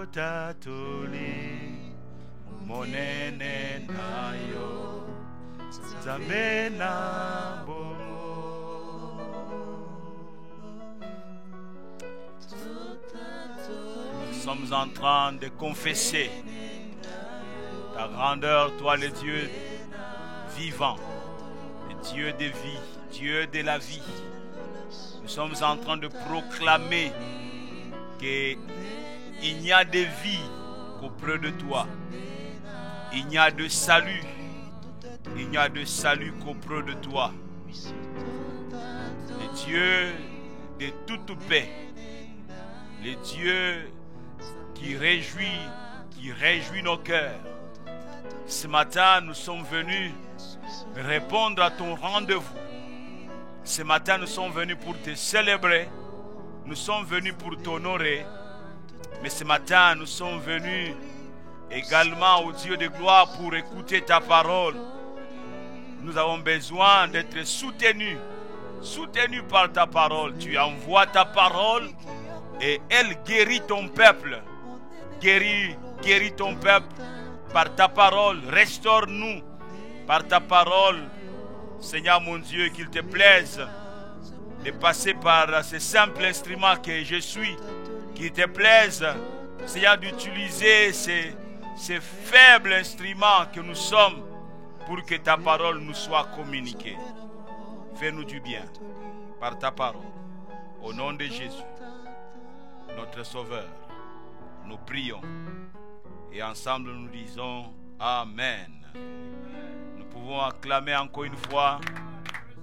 Tutatuli monene nayo Zamena bomo. Nous sommes en train de confesser ta grandeur, toi le Dieu vivant, le Dieu de vie, Dieu de la vie. Nous sommes en train de proclamer qu'il n'y a de vie qu'auprès de toi. Il n'y a de salut. Il n'y a de salut qu'auprès de toi. Le Dieu de toute paix. Le Dieu qui réjouit nos cœurs. Ce matin, nous sommes venus répondre à ton rendez-vous. Ce matin, nous sommes venus pour te célébrer. Nous sommes venus pour t'honorer. Mais ce matin, nous sommes venus également au Dieu de gloire pour écouter ta parole. Nous avons besoin d'être soutenus par ta parole. Tu envoies ta parole et elle guérit ton peuple. Guéris ton peuple par ta parole. Restaure-nous par ta parole. Seigneur mon Dieu, qu'il te plaise de passer par ce simple instrument que je suis. Qu'il te plaise, Seigneur, d'utiliser ces faibles instruments que nous sommes pour que ta parole nous soit communiquée. Fais-nous du bien par ta parole. Au nom de Jésus, notre Sauveur, nous prions. Et ensemble nous disons Amen. Nous pouvons acclamer encore une fois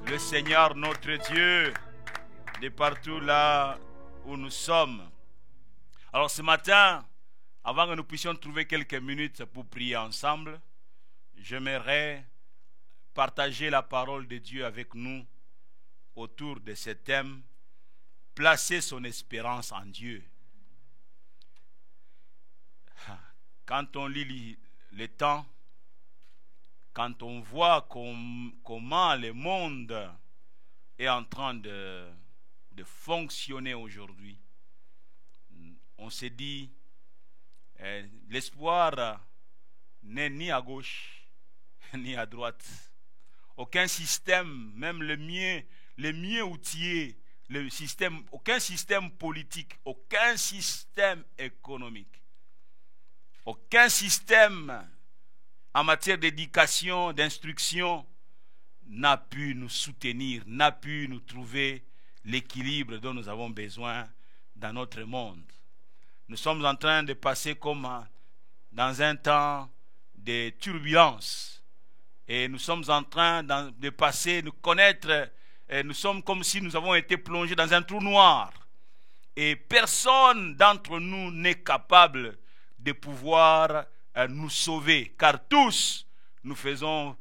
le Seigneur notre Dieu de partout là où nous sommes. Alors ce matin, avant que nous puissions trouver quelques minutes pour prier ensemble, j'aimerais partager la parole de Dieu avec nous autour de ce thème, placer son espérance en Dieu. Quand on lit le temps, quand on voit comment le monde est en train de fonctionner aujourd'hui, on se dit, l'espoir n'est ni à gauche ni à droite. Aucun système, même le mieux outillé, aucun système politique, aucun système économique, aucun système en matière d'éducation, d'instruction n'a pu nous soutenir, n'a pu nous trouver l'équilibre dont nous avons besoin dans notre monde. Nous sommes en train de passer comme dans un temps de turbulence. Et nous sommes en train de passer, de connaître, nous sommes comme si nous avons été plongés dans un trou noir. Et personne d'entre nous n'est capable de pouvoir nous sauver. Car tous, nous faisons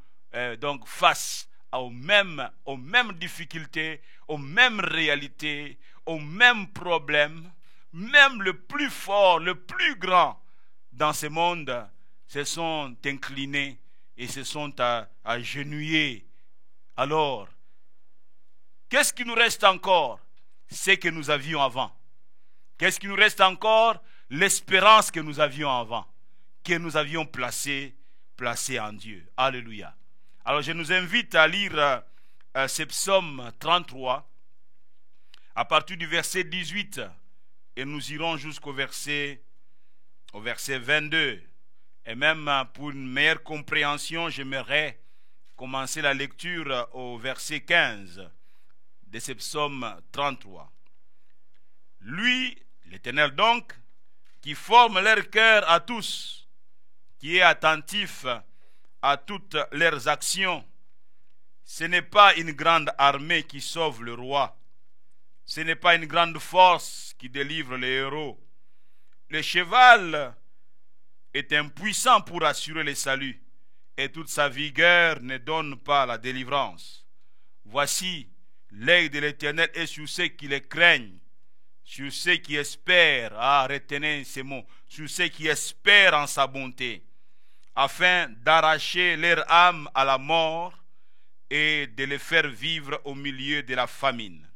donc face aux mêmes difficultés, aux mêmes réalités, aux mêmes problèmes. Même le plus fort, le plus grand dans ce monde se sont inclinés et se sont agenouillés. Alors, qu'est-ce qui nous reste encore? Ce que nous avions avant. Qu'est-ce qui nous reste encore? L'espérance que nous avions avant, que nous avions placée en Dieu. Alléluia. Alors, je nous invite à lire ce psaume 33 à partir du verset 18. Et nous irons jusqu'au verset 22. Et même pour une meilleure compréhension, j'aimerais commencer la lecture au verset 15 de ce psaume 33. Lui, l'Éternel donc, qui forme leur cœur à tous, qui est attentif à toutes leurs actions, ce n'est pas une grande armée qui sauve le roi. Ce n'est pas une grande force qui délivre les héros. Le cheval est impuissant pour assurer le salut, et toute sa vigueur ne donne pas la délivrance. Voici, l'œil de l'Éternel est sur ceux qui le craignent, sur ceux qui espèrent, retenez ces mots, sur ceux qui espèrent en sa bonté, afin d'arracher leur âme à la mort et de les faire vivre au milieu de la famine.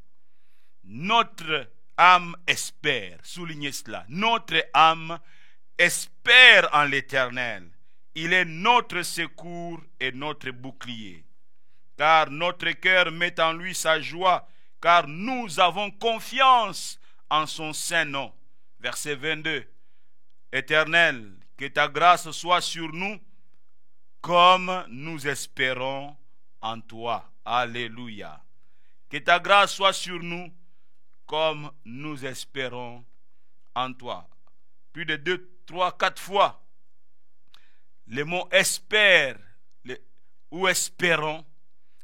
Notre âme espère, soulignez cela, notre âme espère en l'Éternel. Il est notre secours et notre bouclier. Car notre cœur met en lui sa joie, car nous avons confiance en son saint nom. Verset 22. Éternel, que ta grâce soit sur nous, comme nous espérons en toi. Alléluia. Que ta grâce soit sur nous, comme nous espérons en toi. Plus de 2, 3, 4 fois, le mot espère ou espérons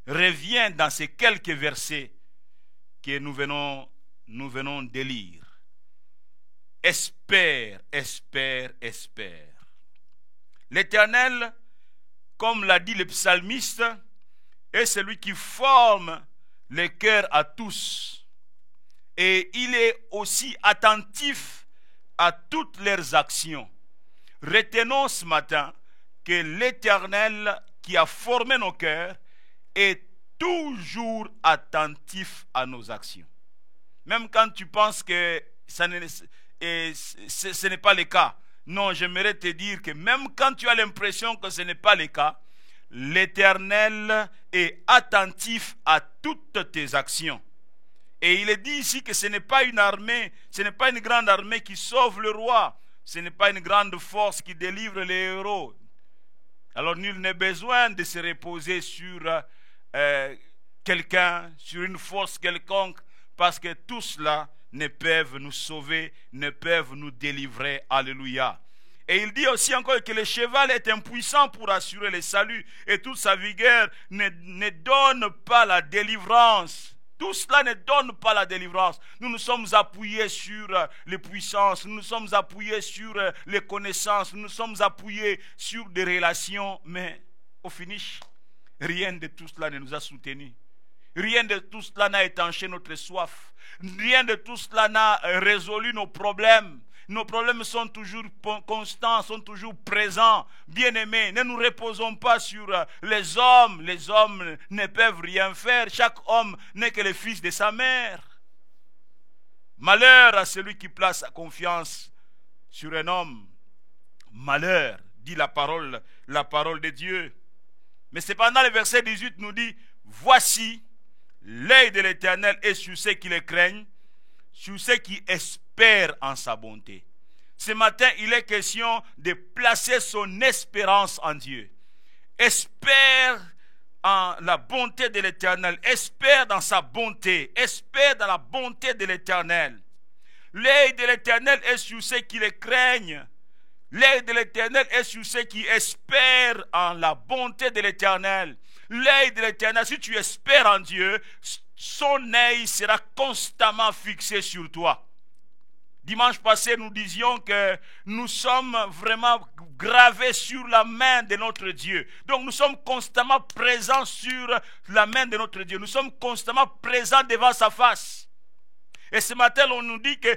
revient dans ces quelques versets que nous venons de lire. Espère, espère, espère. L'Éternel, comme l'a dit le psalmiste, est celui qui forme le cœur à tous. Et il est aussi attentif à toutes leurs actions. Retenons ce matin que l'Éternel qui a formé nos cœurs est toujours attentif à nos actions. Même quand tu penses que ce n'est pas le cas. Non, j'aimerais te dire que même quand tu as l'impression que ce n'est pas le cas, l'Éternel est attentif à toutes tes actions. Et il est dit ici que ce n'est pas une armée, ce n'est pas une grande armée qui sauve le roi, ce n'est pas une grande force qui délivre les héros. Alors nul n'est besoin de se reposer sur quelqu'un, sur une force quelconque, parce que tout cela ne peuvent nous sauver, ne peuvent nous délivrer. Alléluia. Et il dit aussi encore que le cheval est impuissant pour assurer le salut, et toute sa vigueur ne donne pas la délivrance. Tout cela ne donne pas la délivrance. Nous nous sommes appuyés sur les puissances, nous nous sommes appuyés sur les connaissances, nous nous sommes appuyés sur des relations, mais au finish, rien de tout cela ne nous a soutenus. Rien de tout cela n'a étanché notre soif. Rien de tout cela n'a résolu nos problèmes. Nos problèmes sont toujours constants, sont toujours présents. Bien-aimés, ne nous reposons pas sur les hommes. Les hommes ne peuvent rien faire. Chaque homme n'est que le fils de sa mère. Malheur à celui qui place sa confiance sur un homme. Malheur, dit la parole de Dieu. Mais cependant, le verset 18 nous dit, voici, l'œil de l'Éternel est sur ceux qui le craignent, sur ceux qui espèrent en sa bonté. Ce matin, il est question de placer son espérance en Dieu. Espère en la bonté de l'Éternel. Espère dans sa bonté. Espère dans la bonté de l'Éternel. L'œil de l'Éternel est sur ceux qui le craignent. L'œil de l'Éternel est sur ceux qui espèrent en la bonté de l'Éternel. L'œil de l'Éternel, si tu espères en Dieu, son œil sera constamment fixé sur toi. Dimanche passé, nous disions que nous sommes vraiment gravés sur la main de notre Dieu. Donc nous sommes constamment présents sur la main de notre Dieu. Nous sommes constamment présents devant sa face. Et ce matin, on nous dit que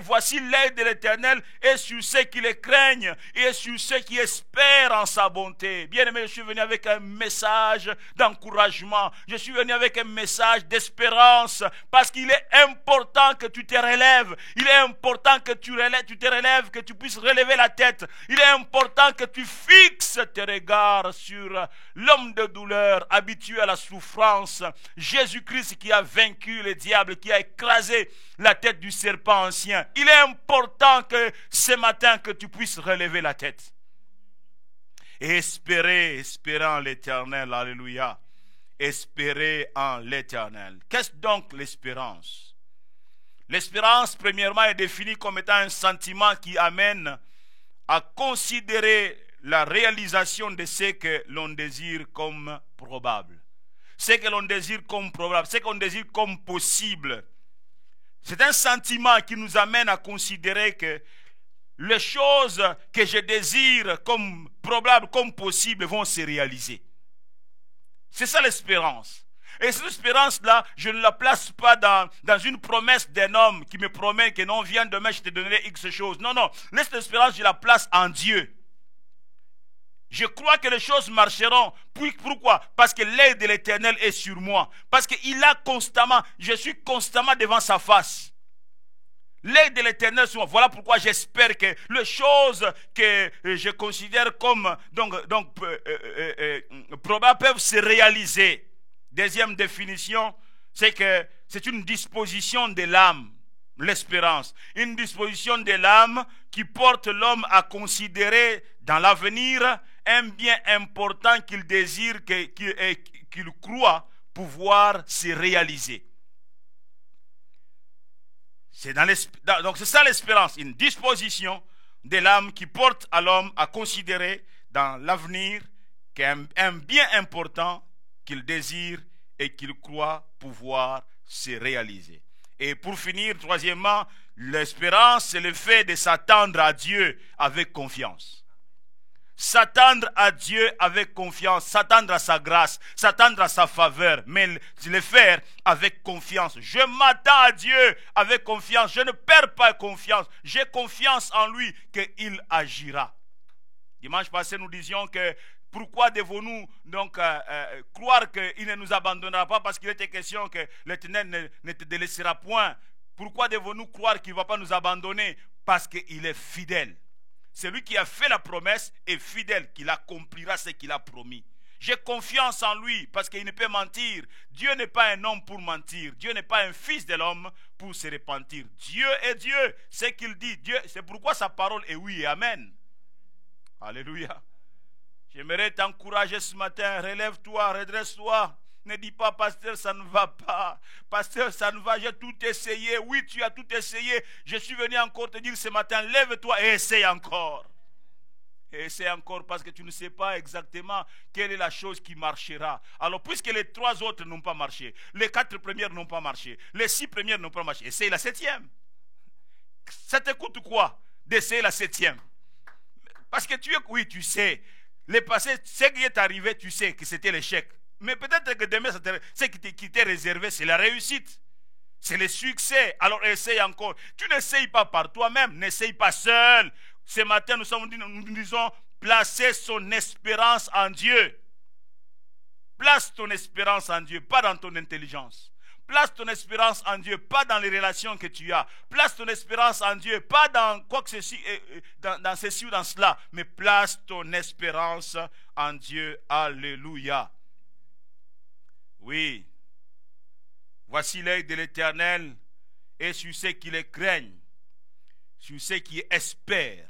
voici l'œil de l'Éternel est sur ceux qui le craignent et sur ceux qui espèrent en sa bonté. Bien aimé, je suis venu avec un message d'encouragement. Je suis venu avec un message d'espérance parce qu'il est important que tu te relèves. Il est important que tu te relèves, que tu puisses relever la tête. Il est important que tu fixes tes regards sur l'homme de douleur, habitué à la souffrance. Jésus-Christ qui a vaincu le diable, qui a écrasé la tête du serpent ancien. Il est important que ce matin que tu puisses relever la tête et espérer en l'Éternel. Alléluia. Espérer en l'Éternel. Qu'est-ce donc l'espérance? L'espérance, premièrement, est définie comme étant un sentiment qui amène à considérer la réalisation de ce que l'on désire comme probable. Ce que l'on désire comme probable, ce qu'on désire comme possible. C'est un sentiment qui nous amène à considérer que les choses que je désire comme probables, comme possibles, vont se réaliser. C'est ça l'espérance. Et cette espérance-là, je ne la place pas dans une promesse d'un homme qui me promet que non, viens demain, je te donnerai X choses. Non, non. Cette espérance, je la place en Dieu. Je crois que les choses marcheront. Pourquoi? Parce que l'œil de l'Éternel est sur moi. Parce qu'il a constamment, je suis constamment devant sa face. L'œil de l'Éternel sur moi. Voilà pourquoi j'espère que les choses que je considère comme probables peuvent se réaliser. Deuxième définition, c'est que c'est une disposition de l'âme, l'espérance. Une disposition de l'âme qui porte l'homme à considérer dans l'avenir un bien important qu'il désire, qu'il croit pouvoir se réaliser. Donc c'est ça l'espérance, une disposition de l'âme qui porte à l'homme à considérer dans l'avenir qu'un bien important qu'il désire et qu'il croit pouvoir se réaliser. Et pour finir, troisièmement, l'espérance, c'est le fait de s'attendre à Dieu avec confiance. S'attendre à Dieu avec confiance, s'attendre à sa grâce, s'attendre à sa faveur, mais le faire avec confiance. Je m'attends à Dieu avec confiance, je ne perds pas confiance, j'ai confiance en lui qu'il agira. Dimanche passé, nous disions que pourquoi devons-nous donc croire qu'il ne nous abandonnera pas, parce qu'il était question que l'Éternel ne te délaissera point. Pourquoi devons-nous croire qu'il ne va pas nous abandonner? Parce qu'il est fidèle. Celui qui a fait la promesse est fidèle, qu'il accomplira ce qu'il a promis. J'ai confiance en lui parce qu'il ne peut mentir. Dieu n'est pas un homme pour mentir. Dieu n'est pas un fils de l'homme pour se repentir. Dieu est Dieu. Ce qu'il dit, Dieu, c'est pourquoi sa parole est oui et amen. Alléluia. J'aimerais t'encourager ce matin. Relève-toi, redresse-toi. Ne dis pas, pasteur, ça ne va pas. Pasteur, ça ne va, j'ai tout essayé. Oui, tu as tout essayé. Je suis venu encore te dire ce matin, lève-toi et essaye encore. Et essaye encore parce que tu ne sais pas exactement quelle est la chose qui marchera. Alors, puisque les 3 autres n'ont pas marché, les 4 premières n'ont pas marché, les 6 premières n'ont pas marché, essaye la 7e. Ça te coûte quoi d'essayer la 7e? Parce que oui, tu sais. Le passé, ce qui est arrivé, tu sais que c'était l'échec. Mais peut-être que demain, ce qui t'est réservé, c'est la réussite. C'est le succès. Alors essaye encore. Tu n'essayes pas par toi-même. N'essaye pas seul. Ce matin, nous disons, placer son espérance en Dieu. Place ton espérance en Dieu, pas dans ton intelligence. Place ton espérance en Dieu, pas dans les relations que tu as. Place ton espérance en Dieu, pas dans quoi que ceci, dans ceci ou dans cela. Mais place ton espérance en Dieu. Alléluia. Oui, voici l'œil de l'Éternel et sur ceux qui le craignent, sur ceux qui espèrent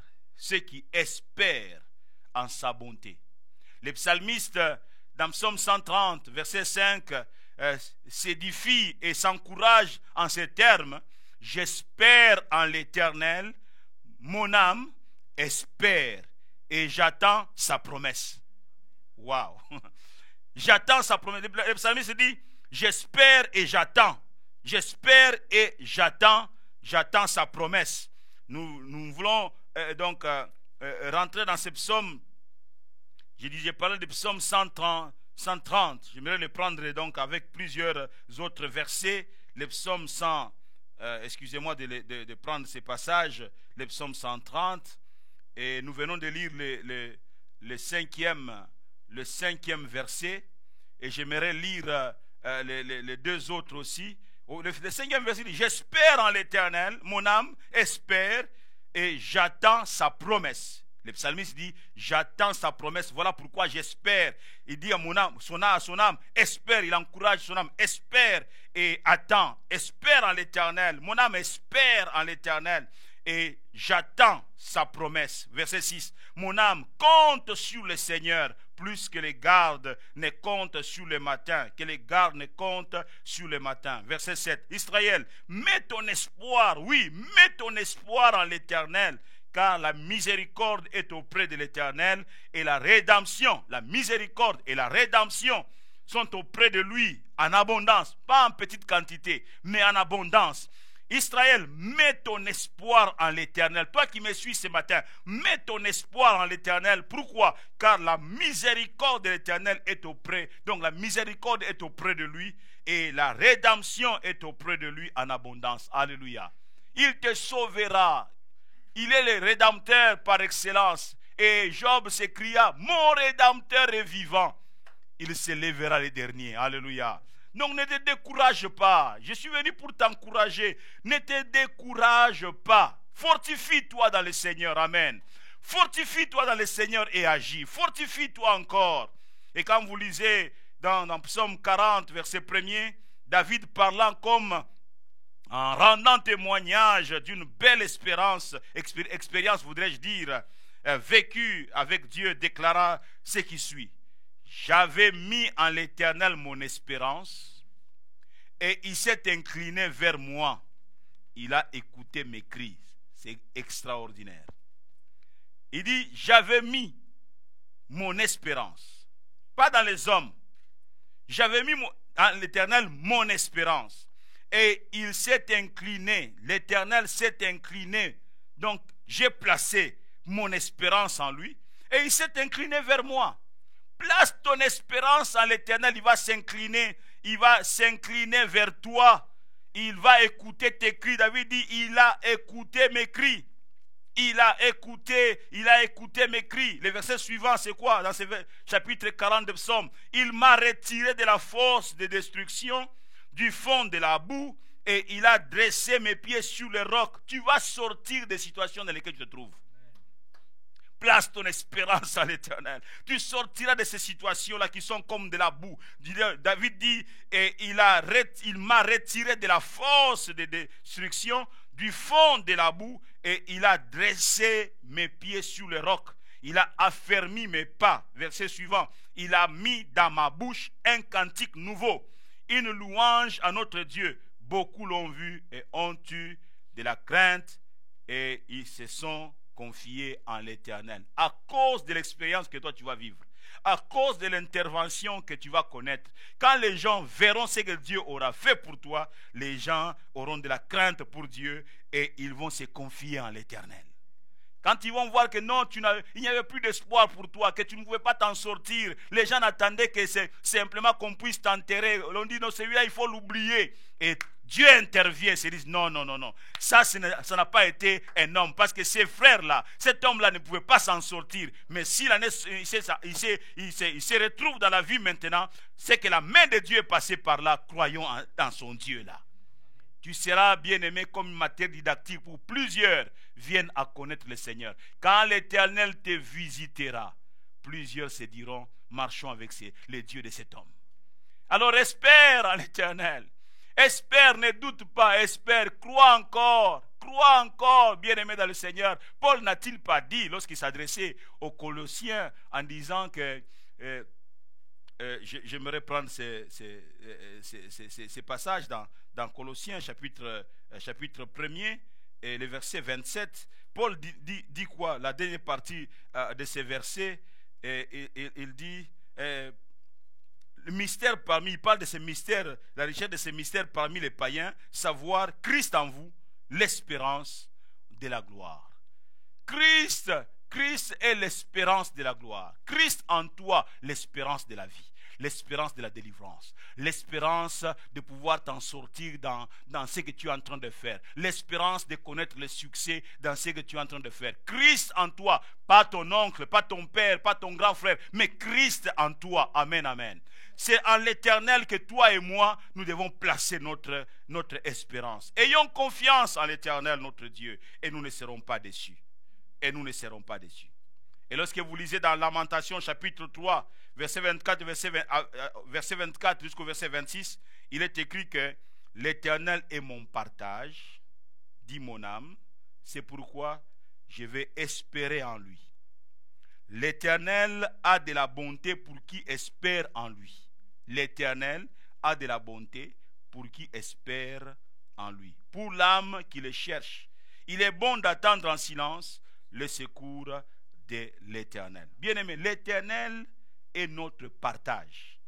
en sa bonté. Le psalmiste, dans Psaume 130, verset 5, s'édifie et s'encourage en ces termes: j'espère en l'Éternel, mon âme espère et j'attends sa promesse. Waouh! J'attends sa promesse. Le psalmiste dit, j'espère et j'attends. J'espère et j'attends sa promesse. Nous voulons rentrer dans ce psaume. J'ai parlé du psaume 130. J'aimerais le prendre donc avec plusieurs autres versets. Le psaume 100, excusez-moi de prendre ces passages. Le psaume 130. Et nous venons de lire le cinquième verset, et j'aimerais lire les 2 autres aussi. Le 5e verset dit, j'espère en l'Éternel, mon âme espère et j'attends sa promesse. Le psalmiste dit, j'attends sa promesse, voilà pourquoi j'espère. Il dit à son âme, espère, il encourage son âme, espère et attend. Espère en l'Éternel, mon âme espère en l'Éternel et j'attends sa promesse. Verset 6, mon âme compte sur le Seigneur plus que les gardes ne comptent sur le matin, que les gardes ne comptent sur le matin. Verset 7, Israël, mets ton espoir en l'Éternel, car la miséricorde est auprès de l'Éternel et la rédemption, la miséricorde et la rédemption sont auprès de lui en abondance, pas en petite quantité, mais en abondance. Israël, mets ton espoir en l'Éternel. Toi qui me suis ce matin, mets ton espoir en l'Éternel. Pourquoi? Car la miséricorde de l'Éternel est auprès. Donc la miséricorde est auprès de lui et la rédemption est auprès de lui en abondance. Alléluia. Il te sauvera. Il est le rédempteur par excellence. Et Job s'écria, mon rédempteur est vivant. Il se lèvera le dernier. Alléluia. Donc ne te décourage pas. Je suis venu pour t'encourager. Ne te décourage pas. Fortifie-toi dans le Seigneur. Amen. Fortifie-toi dans le Seigneur et agis. Fortifie-toi encore. Et quand vous lisez dans Psaume 40, verset 1er, David parlant comme en rendant témoignage d'une belle expérience voudrais-je dire, vécue avec Dieu, déclara ce qui suit. J'avais mis en l'Éternel mon espérance et il s'est incliné vers moi. Il a écouté mes cris. C'est extraordinaire. Il dit, j'avais mis mon espérance, pas dans les hommes. J'avais mis en l'Éternel mon espérance. Et il s'est incliné, l'Éternel s'est incliné. Donc, j'ai placé mon espérance en lui. Et il s'est incliné vers moi. Place ton espérance en l'Éternel, il va s'incliner vers toi. Il va écouter tes cris. David dit, il a écouté mes cris. Il a écouté mes cris. Le verset suivant, c'est quoi? Dans ce chapitre 40 de Psaume. Il m'a retiré de la force de destruction, du fond de la boue, et il a dressé mes pieds sur les rocs. Tu vas sortir des situations dans lesquelles tu te trouves. Place ton espérance à l'Éternel. Tu sortiras de ces situations-là qui sont comme de la boue. David dit, et il m'a retiré de la force de destruction, du fond de la boue, et il a dressé mes pieds sur les rocs. Il a affermi mes pas. Verset suivant. Il a mis dans ma bouche un cantique nouveau, une louange à notre Dieu. Beaucoup l'ont vu et ont eu de la crainte et ils se sont confiés en l'Éternel. À cause de l'expérience que toi tu vas vivre, à cause de l'intervention que tu vas connaître, quand les gens verront ce que Dieu aura fait pour toi, les gens auront de la crainte pour Dieu et ils vont se confier en l'Éternel. Quand ils vont voir que non, il n'y avait plus d'espoir pour toi, que tu ne pouvais pas t'en sortir, les gens attendaient que c'est simplement qu'on puisse t'enterrer. On dit non, celui-là il faut l'oublier. Et Dieu intervient et se dit non, ça n'a pas été un homme. Parce que ces frères-là, cet homme-là ne pouvait pas s'en sortir. Mais s'il se retrouve dans la vie maintenant, c'est que la main de Dieu est passée par là. Croyons dans son Dieu-là. Tu seras bien-aimé comme une matière didactique pour plusieurs viennent à connaître le Seigneur. Quand l'Éternel te visitera, plusieurs se diront, marchons avec le Dieu de cet homme. Alors espère en l'Éternel. Espère, ne doute pas, espère, crois encore, bien-aimé dans le Seigneur. Paul n'a-t-il pas dit, lorsqu'il s'adressait aux Colossiens, en disant que, j'aimerais prendre ces passages dans Colossiens, chapitre 1er, et le verset 27, Paul dit quoi? La dernière partie de ces versets, il dit... le mystère il parle de ces mystères, la richesse de ces mystères parmi les païens, savoir Christ en vous, l'espérance de la gloire. Christ est l'espérance de la gloire. Christ en toi, l'espérance de la vie, l'espérance de la délivrance, l'espérance de pouvoir t'en sortir dans ce que tu es en train de faire, l'espérance de connaître le succès dans ce que tu es en train de faire. Christ en toi, pas ton oncle, pas ton père, pas ton grand frère, mais Christ en toi. Amen, amen. C'est en l'Éternel que toi et moi, nous devons placer notre espérance. Ayons confiance en l'Éternel, notre Dieu, et nous ne serons pas déçus. Et nous ne serons pas déçus. Et lorsque vous lisez dans Lamentation, chapitre 3, verset 24 jusqu'au verset 26, il est écrit que l'Éternel est mon partage, dit mon âme, c'est pourquoi je vais espérer en lui. L'Éternel a de la bonté pour qui espère en lui. L'Éternel a de la bonté pour qui espère en lui. Pour l'âme qui le cherche, il est bon d'attendre en silence le secours de l'Éternel. Bien-aimé, l'Éternel est notre partage.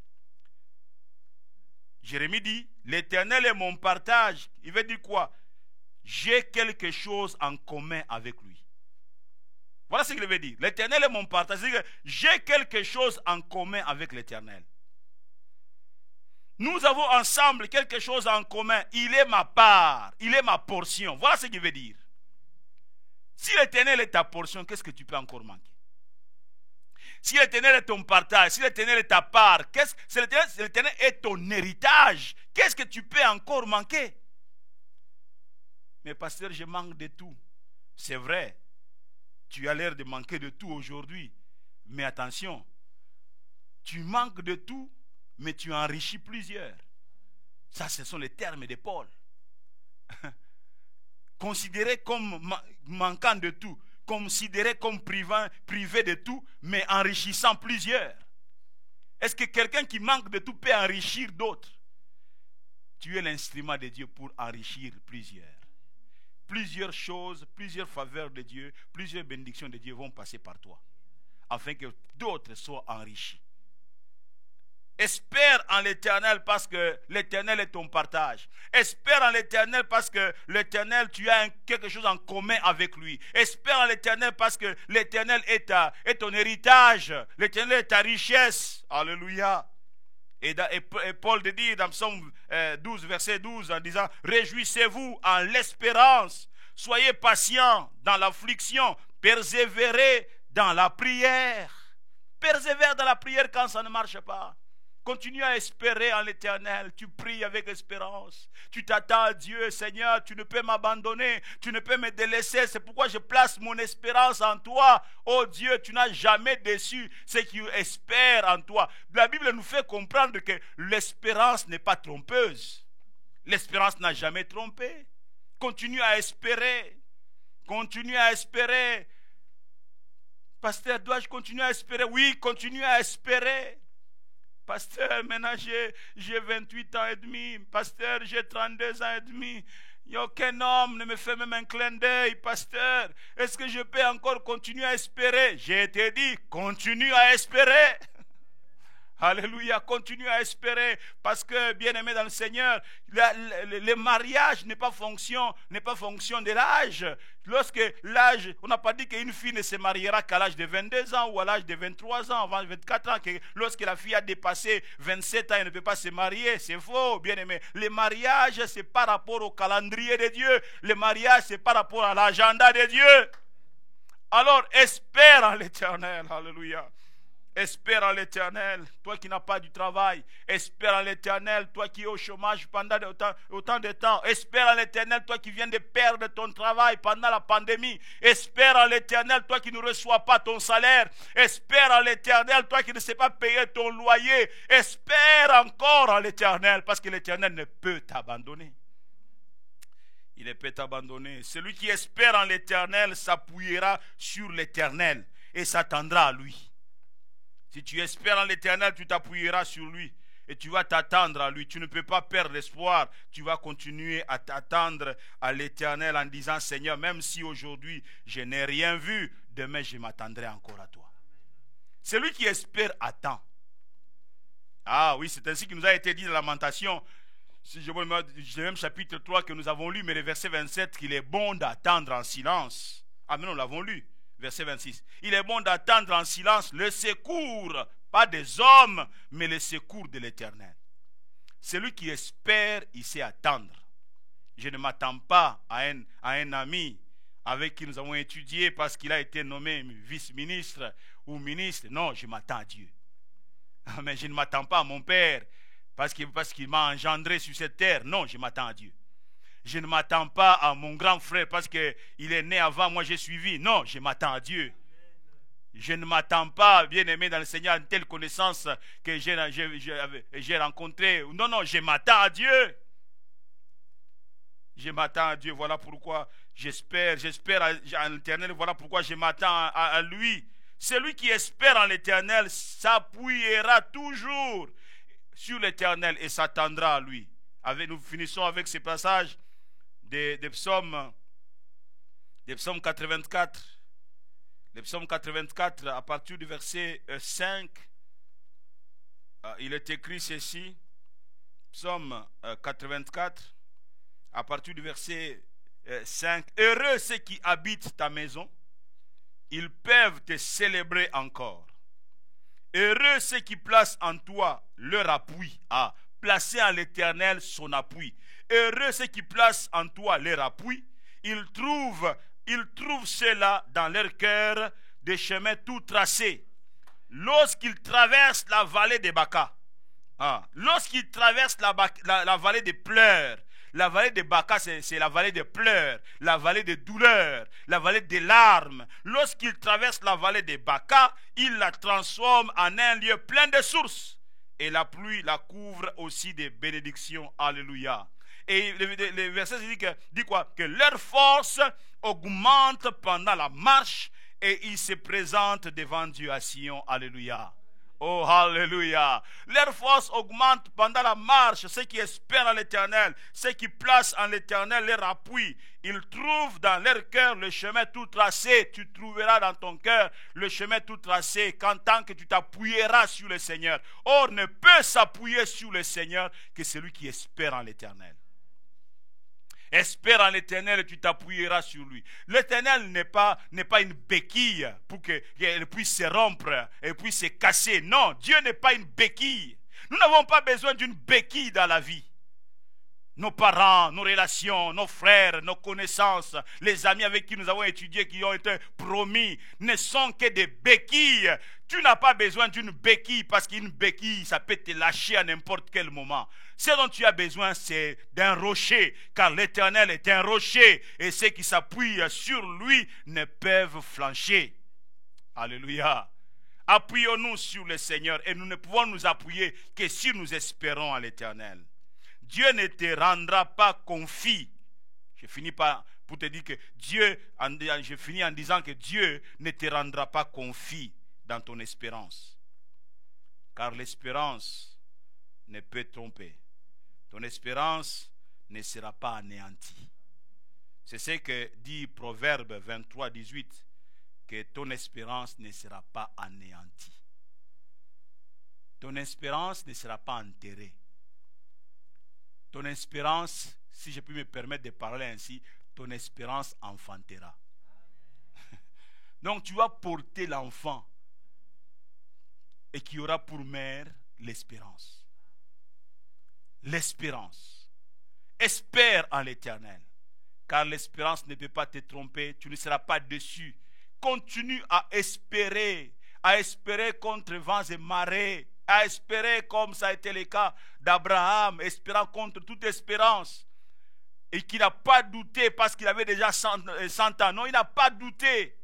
Jérémie dit, l'Éternel est mon partage. Il veut dire quoi? J'ai quelque chose en commun avec lui. Voilà ce qu'il veut dire. L'Éternel est mon partage. C'est-à-dire que j'ai quelque chose en commun avec l'Éternel. Nous avons ensemble quelque chose en commun. Il est ma part. Il est ma portion. Voilà ce qu'il veut dire. Si l'Éternel est ta portion, qu'est-ce que tu peux encore manquer? Si l'Éternel est ton partage, si l'Éternel est ta part, si l'Éternel est ton héritage, qu'est-ce que tu peux encore manquer? Mais pasteur, je manque de tout. C'est vrai, tu as l'air de manquer de tout aujourd'hui. Mais attention, tu manques de tout, mais tu enrichis plusieurs. Ça, ce sont les termes de Paul. Considéré comme manquant de tout, considéré comme privé de tout, mais enrichissant plusieurs. Est-ce que quelqu'un qui manque de tout peut enrichir d'autres? Tu es l'instrument de Dieu pour enrichir plusieurs. Plusieurs choses, plusieurs faveurs de Dieu, plusieurs bénédictions de Dieu vont passer par toi, afin que d'autres soient enrichis. Espère en l'Éternel parce que l'Éternel est ton partage. Espère en l'Éternel parce que l'Éternel, tu as quelque chose en commun avec lui. Espère en l'Éternel parce que l'Éternel est ton héritage. L'Éternel est ta richesse. Alléluia. Et Paul dit dans Psaume 12, verset 12, en disant, réjouissez-vous en l'espérance, soyez patients dans l'affliction, persévérez dans la prière. Persévère dans la prière quand ça ne marche pas. Continue à espérer en l'Éternel. Tu pries avec espérance. Tu t'attends à Dieu. Seigneur, tu ne peux m'abandonner. Tu ne peux me délaisser. C'est pourquoi je place mon espérance en toi. Oh Dieu, tu n'as jamais déçu ceux qui espèrent en toi. La Bible nous fait comprendre que l'espérance n'est pas trompeuse. L'espérance n'a jamais trompé. Continue à espérer. Continue à espérer. Pasteur, dois-je continuer à espérer? Oui, continue à espérer. Pasteur, maintenant j'ai 28 ans et demi. Pasteur, j'ai 32 ans et demi. Il n'y a aucun homme ne me fait même un clin d'œil. Pasteur, est-ce que je peux encore continuer à espérer? J'ai été dit, continue à espérer. Alléluia, continue à espérer. Parce que, bien-aimé dans le Seigneur, le mariage n'est pas fonction de l'âge. Lorsque l'âge, on n'a pas dit qu'une fille ne se mariera qu'à l'âge de 22 ans ou à l'âge de 23 ans, avant 24 ans, que lorsque la fille a dépassé 27 ans, elle ne peut pas se marier. C'est faux, bien-aimé. Le mariage, c'est par rapport au calendrier de Dieu. Le mariage, c'est par rapport à l'agenda de Dieu. Alors, espère en l'Éternel. Alléluia. Espère en l'Éternel, toi qui n'as pas du travail. Espère en l'Éternel, toi qui es au chômage pendant autant de temps. Espère en l'Éternel, toi qui viens de perdre ton travail pendant la pandémie. Espère en l'Éternel, toi qui ne reçois pas ton salaire. Espère en l'Éternel, toi qui ne sais pas payer ton loyer. Espère encore en l'Éternel, parce que l'Éternel ne peut t'abandonner. Il ne peut t'abandonner. Celui qui espère en l'Éternel s'appuiera sur l'Éternel et s'attendra à lui. Si tu espères en l'Éternel, tu t'appuieras sur lui et tu vas t'attendre à lui. Tu ne peux pas perdre l'espoir. Tu vas continuer à t'attendre à l'Éternel en disant, Seigneur, même si aujourd'hui je n'ai rien vu, demain je m'attendrai encore à toi. Celui qui espère attend. Ah oui, c'est ainsi qu'il nous a été dit dans Lamentation, le même chapitre 3 que nous avons lu, mais le verset 27, qu'il est bon d'attendre en silence. Ah mais nous l'avons lu. Verset 26. Il est bon d'attendre en silence le secours, pas des hommes, mais le secours de l'Éternel. Celui qui espère, il sait attendre. Je ne m'attends pas à un ami avec qui nous avons étudié parce qu'il a été nommé vice-ministre ou ministre. Non, je m'attends à Dieu. Mais je ne m'attends pas à mon père parce qu'il m'a engendré sur cette terre. Non, je m'attends à Dieu. Je ne m'attends pas à mon grand frère parce qu'il est né avant moi, j'ai suivi. Non, je m'attends à Dieu. Je ne m'attends pas, bien aimé dans le Seigneur, à une telle connaissance que j'ai rencontrée. Non, non, je m'attends à Dieu. Je m'attends à Dieu, voilà pourquoi j'espère en l'Éternel, voilà pourquoi je m'attends à lui. Celui qui espère en l'Éternel s'appuiera toujours sur l'Éternel et s'attendra à lui. Nous finissons avec ce passage des psaumes 84. Le psaume 84, à partir du verset 5, il est écrit ceci. Psaume 84, à partir du verset 5. Heureux ceux qui habitent ta maison, ils peuvent te célébrer encore. Heureux ceux qui placent en toi leur appui. Ah, placer en l'Éternel son appui. Heureux ceux qui placent en toi leur appui. Ils trouvent cela dans leur cœur, des chemins tout tracés. lorsqu'il traverse la vallée des Baca, lorsqu'il traverse la vallée des pleurs, la vallée des Baca, c'est la vallée des pleurs, la vallée des douleurs, la vallée des larmes. Lorsqu'il traverse la vallée des Baca, il la transforme en un lieu plein de sources. Et la pluie la couvre aussi des bénédictions. Alléluia. Et le verset dit quoi? Que leur force augmente pendant la marche et ils se présentent devant Dieu à Sion. Alléluia. Oh, alléluia. Leur force augmente pendant la marche. Ceux qui espèrent en l'Éternel, ceux qui placent en l'Éternel leur appui, ils trouvent dans leur cœur le chemin tout tracé. Tu trouveras dans ton cœur le chemin tout tracé qu'en tant que tu t'appuieras sur le Seigneur. Or, ne peut s'appuyer sur le Seigneur que celui qui espère en l'Éternel. Espère en l'Éternel et tu t'appuieras sur lui. L'Éternel n'est pas une béquille pour qu'elle puisse se rompre et puisse se casser. Non, Dieu n'est pas une béquille. Nous n'avons pas besoin d'une béquille dans la vie. Nos parents, nos relations, nos frères, nos connaissances, les amis avec qui nous avons étudié, qui ont été promis, ne sont que des béquilles. Tu n'as pas besoin d'une béquille parce qu'une béquille, ça peut te lâcher à n'importe quel moment. Ce dont tu as besoin, c'est d'un rocher, car l'Éternel est un rocher et ceux qui s'appuient sur lui ne peuvent flancher. Alléluia. Appuyons-nous sur le Seigneur et nous ne pouvons nous appuyer que si nous espérons en l'Éternel. Dieu ne te rendra pas confit. Je finis pour te dire que je finis en disant que Dieu ne te rendra pas confit dans ton espérance. Car l'espérance ne peut tromper. Ton espérance ne sera pas anéantie. C'est ce que dit Proverbe 23, 18, que ton espérance ne sera pas anéantie. Ton espérance ne sera pas enterrée. Ton espérance, si je puis me permettre de parler ainsi, ton espérance enfantera. Donc tu vas porter l'enfant et qui aura pour mère l'espérance. L'espérance. Espère en l'Éternel, car l'espérance ne peut pas te tromper, tu ne seras pas déçu. Continue à espérer contre vents et marées, à espérer comme ça a été le cas d'Abraham, espérant contre toute espérance, et qui n'a pas douté parce qu'il avait déjà 100 ans. Non, il n'a pas douté.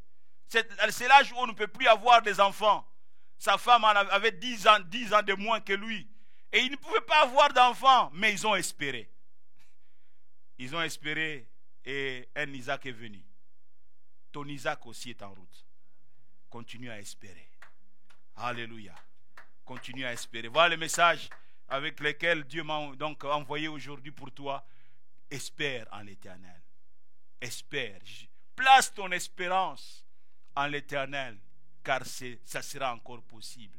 C'est l'âge où on ne peut plus avoir des enfants. Sa femme avait 10 ans de moins que lui. Et il ne pouvait pas avoir d'enfants, mais ils ont espéré. Ils ont espéré et un Isaac est venu. Ton Isaac aussi est en route. Continue à espérer. Alléluia. Continue à espérer. Voilà le message avec lequel Dieu m'a donc envoyé aujourd'hui pour toi. Espère en l'Éternel. Espère. Place ton espérance en l'Éternel, car ça sera encore possible.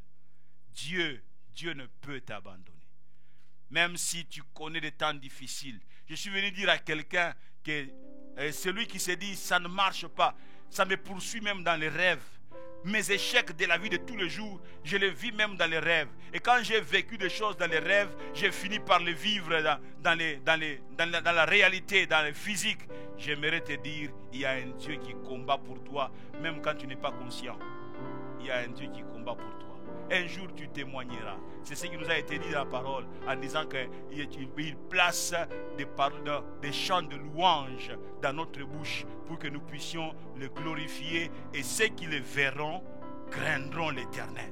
Dieu ne peut t'abandonner. Même si tu connais des temps difficiles. Je suis venu dire à quelqu'un que celui qui se dit ça ne marche pas, ça me poursuit même dans les rêves. Mes échecs de la vie de tous les jours, je les vis même dans les rêves. Et quand j'ai vécu des choses dans les rêves, j'ai fini par les vivre dans la réalité, dans le physique. J'aimerais te dire, il y a un Dieu qui combat pour toi, même quand tu n'es pas conscient. Il y a un Dieu qui combat pour toi. Un jour tu témoigneras. C'est ce qui nous a été dit dans la parole, en disant qu'il place des chants de louange dans notre bouche pour que nous puissions le glorifier, et ceux qui le verront craindront l'Éternel.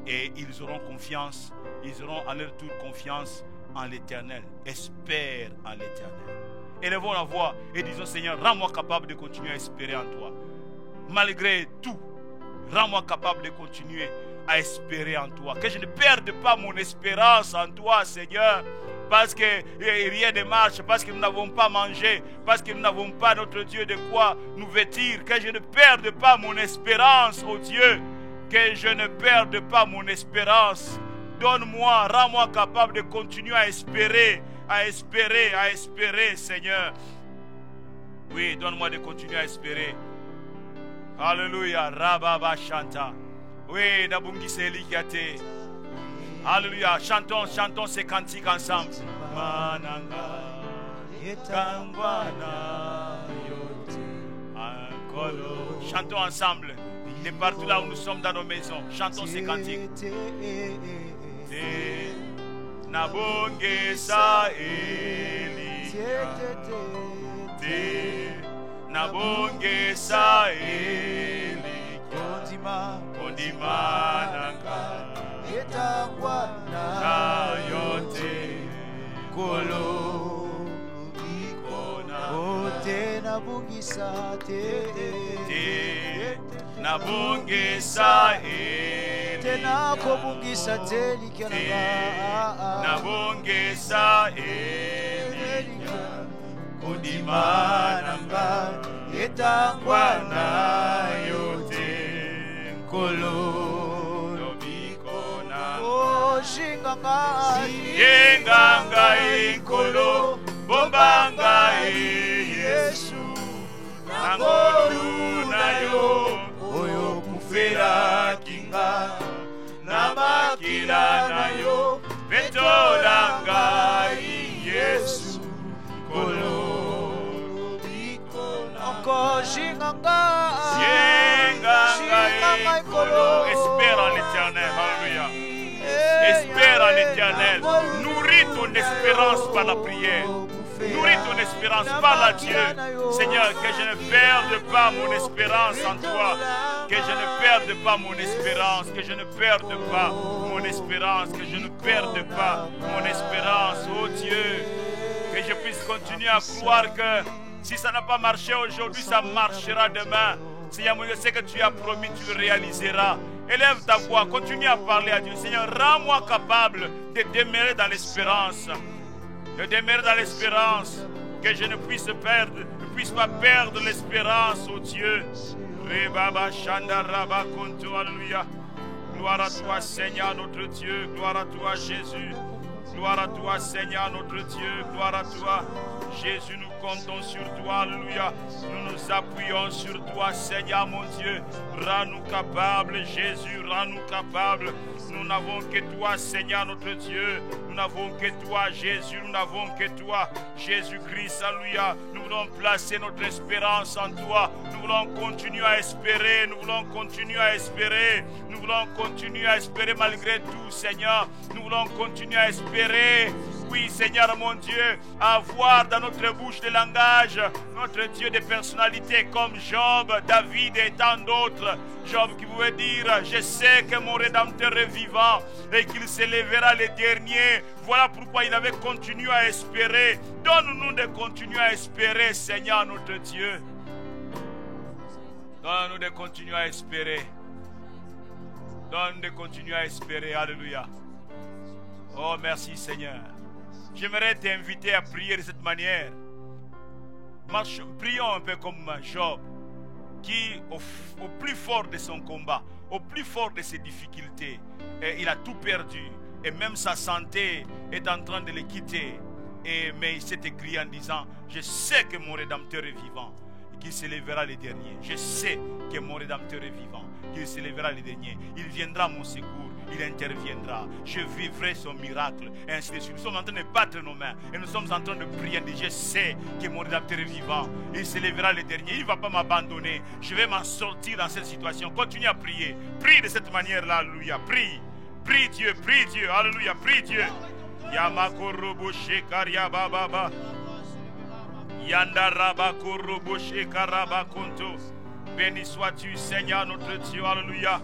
Et ils auront confiance, ils auront à leur tour confiance en l'Éternel. Espère en l'Éternel. Élevons la voix et disons: Seigneur, rends-moi capable de continuer à espérer en toi. Malgré tout, rends-moi capable de continuer à espérer en toi. Que je ne perde pas mon espérance en toi, Seigneur, parce que rien ne marche, parce que nous n'avons pas mangé, parce que nous n'avons pas, notre Dieu, de quoi nous vêtir. Que je ne perde pas mon espérance, oh Dieu. Que je ne perde pas mon espérance. Donne-moi, rends-moi capable de continuer à espérer, Seigneur. Oui, donne-moi de continuer à espérer. Alléluia. Rababa Shanta. Oui, Nabungi Selikiate. Alléluia. Chantons ces cantiques ensemble. Mananga Yetangwana Yote Ankolo. Chantons ensemble. et partout là où nous sommes dans nos maisons. Chantons ces cantiques. Nabongesa Elia, Nabongesa Elia, Ondima Nanga, na yote Kolo Ikona, Ote Nabongesa Te, Nabongesa Elia, Nakobungisa teli kiana Nabongesa Elia, Ondima Nanga, etangwa na yote kolo Lobikona, o shinganga Yenganga Ikolo, Bombanga Yesu, Nangolu na yo, oyo Kufera kinga, Namakila na yo, Betolanga Yesu, Kolo Bikona, encore shinganga Yenganga Ikolo. Espère en l'éternel, alléluia. Espère en l'éternel. Nourris ton espérance par la prière. Nourris ton espérance par la Dieu. Seigneur, que je ne perde pas mon espérance en toi. Que je ne perde pas mon espérance. Que je ne perde pas mon espérance. Que je ne perde pas mon espérance. Oh Dieu, que je puisse continuer à croire que si ça n'a pas marché aujourd'hui, ça marchera demain. Seigneur, je sais que tu as promis, tu le réaliseras. Élève ta voix, continue à parler à Dieu. Seigneur, rends-moi capable de demeurer dans l'espérance. De demeurer dans l'espérance. Que je ne puisse pas perdre l'espérance, oh Dieu. Rebaba Shanda Rabba Konto, alléluia. Gloire à toi, Seigneur, notre Dieu. Gloire à toi, Jésus. Gloire à toi, Seigneur, notre Dieu. Gloire à toi. Jésus, nous comptons sur toi, alléluia. Nous nous appuyons sur toi, Seigneur, mon Dieu. Rends-nous capables, Jésus, rends-nous capables. Nous n'avons que toi, Seigneur, notre Dieu. Nous n'avons que toi, Jésus. Nous n'avons que toi, Jésus-Christ, alléluia. Nous voulons placer notre espérance en toi. Nous voulons continuer à espérer. Nous voulons continuer à espérer. Nous voulons continuer à espérer malgré tout, Seigneur. Nous voulons continuer à espérer. Oui, Seigneur mon Dieu, avoir dans notre bouche des langages, notre Dieu des personnalités comme Job, David et tant d'autres. Job qui pouvait dire, je sais que mon Rédempteur est vivant et qu'il s'élèvera le dernier. Voilà pourquoi il avait continué à espérer. Donne-nous de continuer à espérer, Seigneur notre Dieu. Donne-nous de continuer à espérer. Donne-nous de continuer à espérer. Alléluia. Oh, merci Seigneur. J'aimerais t'inviter à prier de cette manière. Prions un peu comme Job, qui au plus fort de son combat, au plus fort de ses difficultés, il a tout perdu. Et même sa santé est en train de le quitter. Mais il s'est écrit en disant, je sais que mon Rédempteur est vivant et qu'il s'élèvera le dernier. Je sais que mon Rédempteur est vivant, qu'il s'élèvera le dernier. Il viendra à mon secours. Il interviendra, je vivrai son miracle, et ainsi de suite. Nous sommes en train de battre nos mains et nous sommes en train de prier. Je sais que mon Rédempteur est vivant, il s'élèvera le dernier, il ne va pas m'abandonner. Je vais m'en sortir dans cette situation. Continue à prier, prie de cette manière-là, alléluia. Prie, prie Dieu, alléluia, prie Dieu. Yamakorobo Shekaria Baba Yandaraba Korobo Shekaraba Konto. Béni sois-tu, Seigneur notre Dieu, alléluia.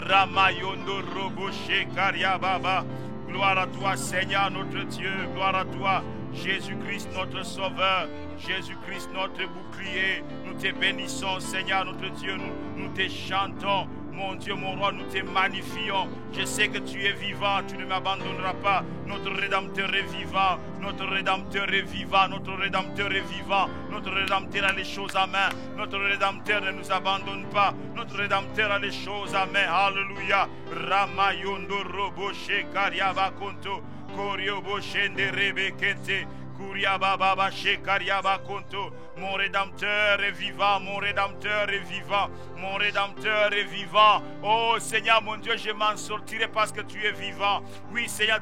Ramayondo Robo Shekaria Baba. Gloire à toi, Seigneur notre Dieu. Gloire à toi, Jésus-Christ notre Sauveur. Jésus-Christ notre bouclier. Nous te bénissons, Seigneur notre Dieu. Nous te chantons. Mon Dieu, mon roi, nous te magnifions. Je sais que tu es vivant, tu ne m'abandonneras pas. Notre Rédempteur est vivant, notre Rédempteur est vivant, notre Rédempteur est vivant. Notre Rédempteur a les choses à main. Notre Rédempteur ne nous abandonne pas. Notre Rédempteur a les choses à main. Alléluia. Ramayondo Robo Shekaria Bakonto. Koriobo Shende Rebekente. Mon Rédempteur est vivant, mon Rédempteur est vivant, mon Rédempteur est vivant. Oh Seigneur mon Dieu, je m'en sortirai parce que tu es vivant. Oui Seigneur,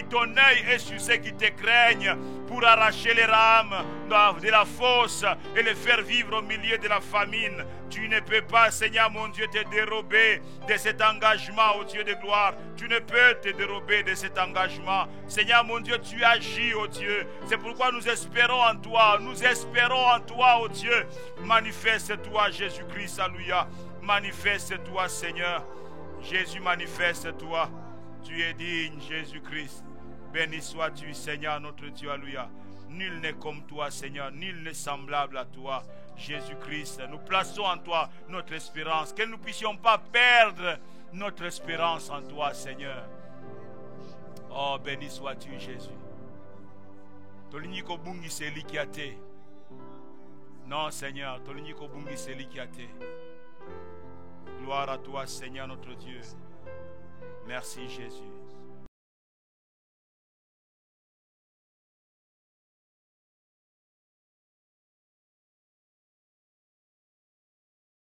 ton œil est sur ceux qui te craignent pour arracher les rames de la fosse et les faire vivre au milieu de la famine. Tu ne peux pas, Seigneur mon Dieu, te dérober de cet engagement, ô Dieu de gloire. Tu ne peux te dérober de cet engagement. Seigneur mon Dieu, tu agis, ô Dieu. C'est pourquoi nous espérons en toi. Nous espérons en toi, ô Dieu. Manifeste-toi, Jésus-Christ, alléluia. Manifeste-toi, Seigneur. Jésus, manifeste-toi. Tu es digne, Jésus-Christ. Béni sois-tu, Seigneur, notre Dieu, alléluia. Nul n'est comme toi, Seigneur. Nul n'est semblable à toi, Jésus-Christ. Nous plaçons en toi notre espérance. Que nous ne puissions pas perdre notre espérance en toi, Seigneur. Oh, béni sois-tu, Jésus. Toliniko bungi seli kiate. Non, Seigneur. Toliniko bungi seli kiate. Gloire à toi, Seigneur, notre Dieu. Merci, Jésus.